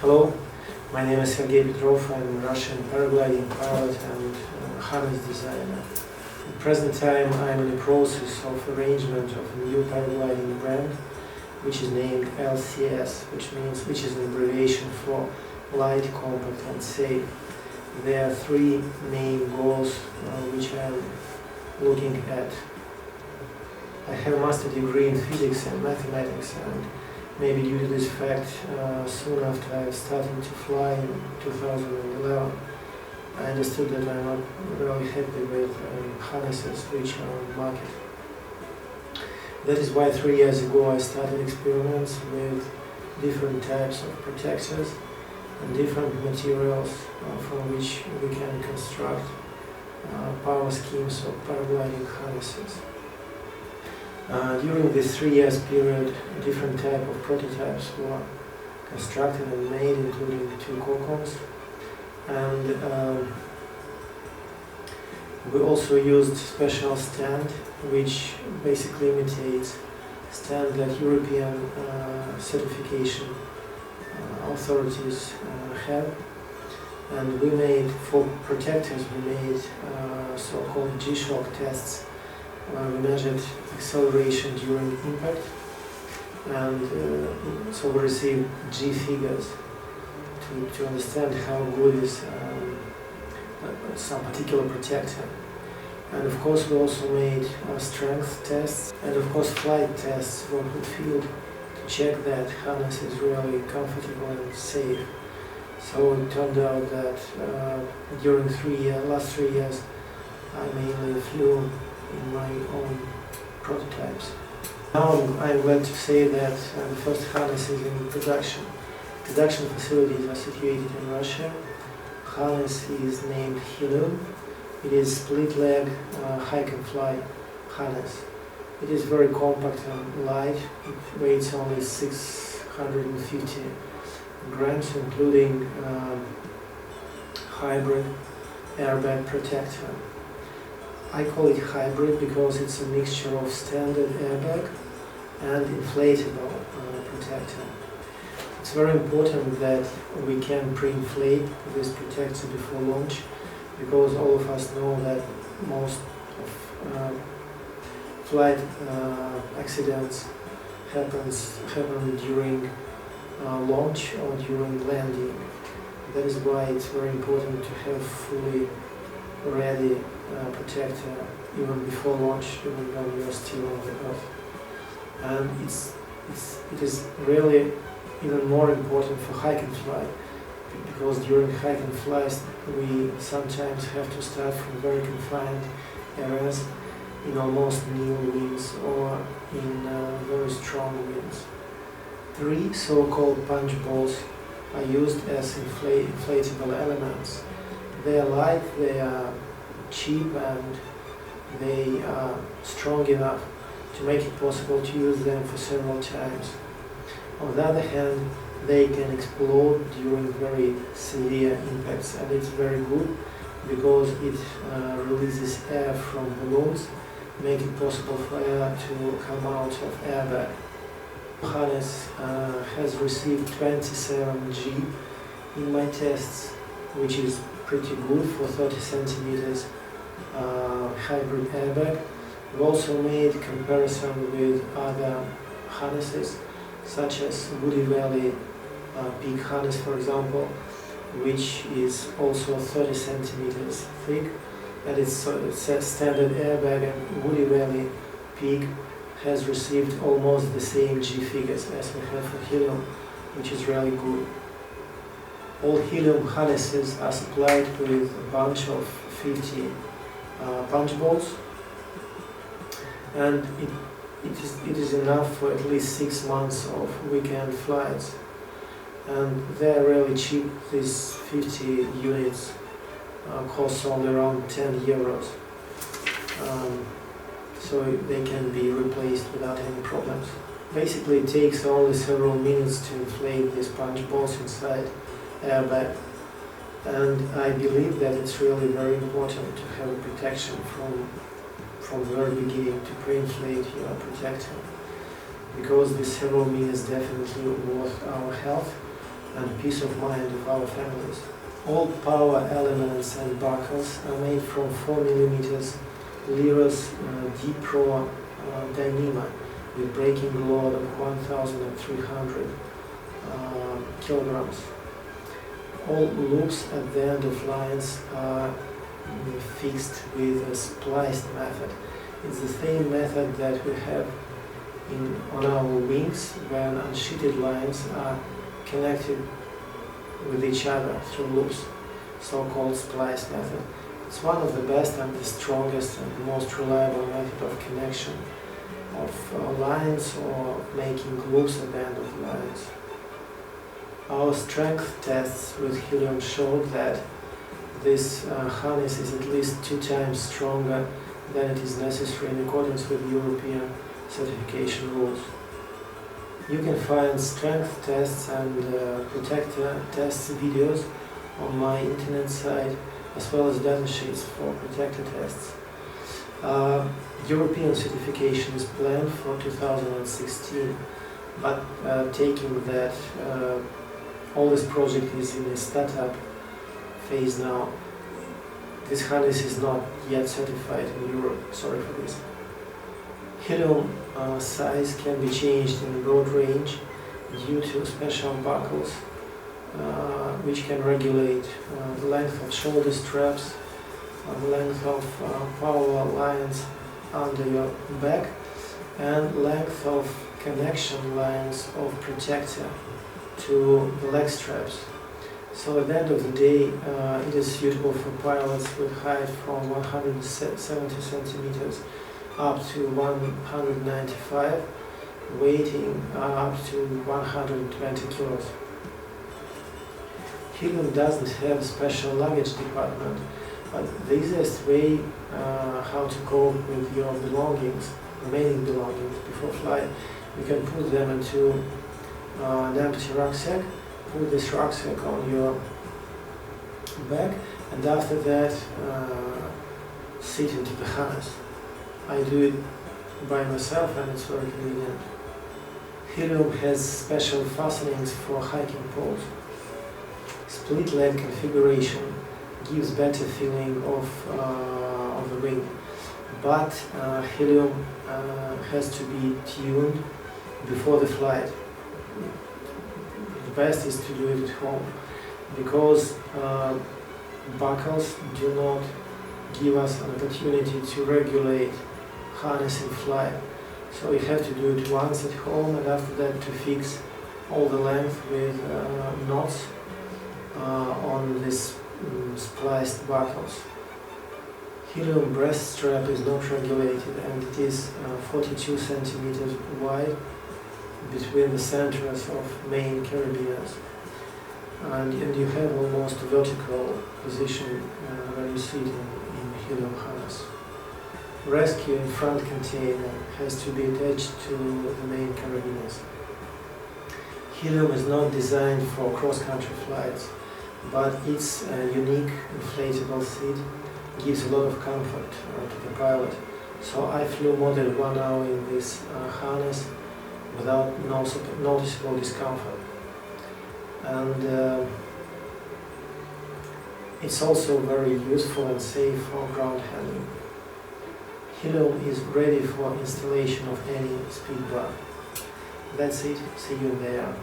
Hello, my name is Sergey Petrov. I'm a Russian paragliding pilot and harness designer. At the present time, I'm in the process of arrangement of a new paragliding brand, which is named LCS, which is an abbreviation for light, compact and safe. There are three main goals which I'm looking at. I have a master degree in physics and mathematics, and maybe due to this fact, soon after I started to fly in 2011, I understood that I'm not really happy with harnesses which are on the market. That is why 3 years ago I started experiments with different types of protectors and different materials from which we can construct power schemes of paragliding harnesses. During this 3 years period, different type of prototypes were constructed and made, including 2 cocons, and we also used special stand which basically imitates stand that European certification authorities have. And we made, for protectors, we made so-called G-shock tests, where we measured acceleration during impact, and so we received G figures to understand how good is some particular protector. And of course we also made strength tests and of course flight tests from the field to check that harness is really comfortable and safe. So it turned out that during last 3 years I mainly flew in my own prototypes. Now I'm glad to say that the first harness is in production. Production facilities are situated in Russia. Harness is named Helium. It is split leg hike and fly harness. It is very compact and light. It weighs only 650 grams, including hybrid airbag protector. I call it hybrid because it's a mixture of standard airbag and inflatable protector. It's very important that we can pre-inflate this protector before launch, because all of us know that most of flight accidents happen during launch or during landing. That is why it's very important to have fully ready protector even before launch, even when you are still on the earth. And it is really even more important for hike and fly, because during hike and flies we sometimes have to start from very confined areas in almost nil winds or in very strong winds. 3 so-called punch balls are used as inflatable elements. They are light, they are cheap, and they are strong enough to make it possible to use them for several times. On the other hand, they can explode during very severe impacts, and it's very good because it releases air from balloons, making it possible for air to come out of airbag. The harness has received 27 G in my tests, which is pretty good for 30 centimeters hybrid airbag. We also made comparison with other harnesses, such as Woody Valley Peak harness, for example, which is also 30 centimeters thick, and it's a standard airbag, and Woody Valley Peak has received almost the same G figures as we have for Helium, which is really good. All Helium harnesses are supplied with a bunch of 50 punch balls, and it is enough for at least 6 months of weekend flights. And they're really cheap. These 50 units cost only around 10 euros. So they can be replaced without any problems. Basically it takes only several minutes to inflate these punch balls inside airbag. And I believe that it's really very important to have a protection from the very beginning to pre-inflate your protector, because these several minutes definitely worth our health and peace of mind of our families. All power elements and buckles are made from 4 mm Lyra's Deep Pro Dyneema with breaking load of 1,300 kilograms. All loops at the end of lines are fixed with a spliced method. It's the same method that we have on our wings when unsheeted lines are connected with each other through loops, so-called splice method. It's one of the best and the strongest and most reliable method of connection of lines or making loops at the end of lines. Our strength tests with Helium showed that this harness is at least 2 times stronger than it is necessary in accordance with European certification rules. You can find strength tests and protector tests videos on my internet site, as well as data sheets for protector tests. European certification is planned for 2016, but taking that all this project is in a startup phase now, this harness is not yet certified in Europe. Sorry for this. Helium size can be changed in a broad range due to special buckles which can regulate the length of shoulder straps, the length of power lines under your back, and length of connection lines of protector to the leg straps. So at the end of the day, it is suitable for pilots with height from 170 centimeters up to 195, weighing up to 120 kilos. Helium doesn't have a special luggage department, but the easiest way how to cope with your belongings, remaining belongings before flight, you can put them into an empty rucksack, put this rucksack on your back, and after that sit into the harness. I do it by myself and it's very convenient. Helium has special fastenings for hiking poles. Split leg configuration gives better feeling of the wing, but Helium has to be tuned before the flight. The best is to do it at home, because buckles do not give us an opportunity to regulate harness in flight. So you have to do it once at home, and after that to fix all the length with knots on this spliced buckles. Helium breast strap is not regulated, and it is 42 centimeters wide between the centers of main carabiners, and you have almost a vertical position when you sit in Helium harness. Rescue in front container has to be attached to the main carabiners. Helium is not designed for cross-country flights, but its unique inflatable seat gives a lot of comfort to the pilot. So I flew more than 1 hour in this harness without noticeable discomfort. And it's also very useful and safe for ground handling. Helium is ready for installation of any speed bar. That's it. See you there.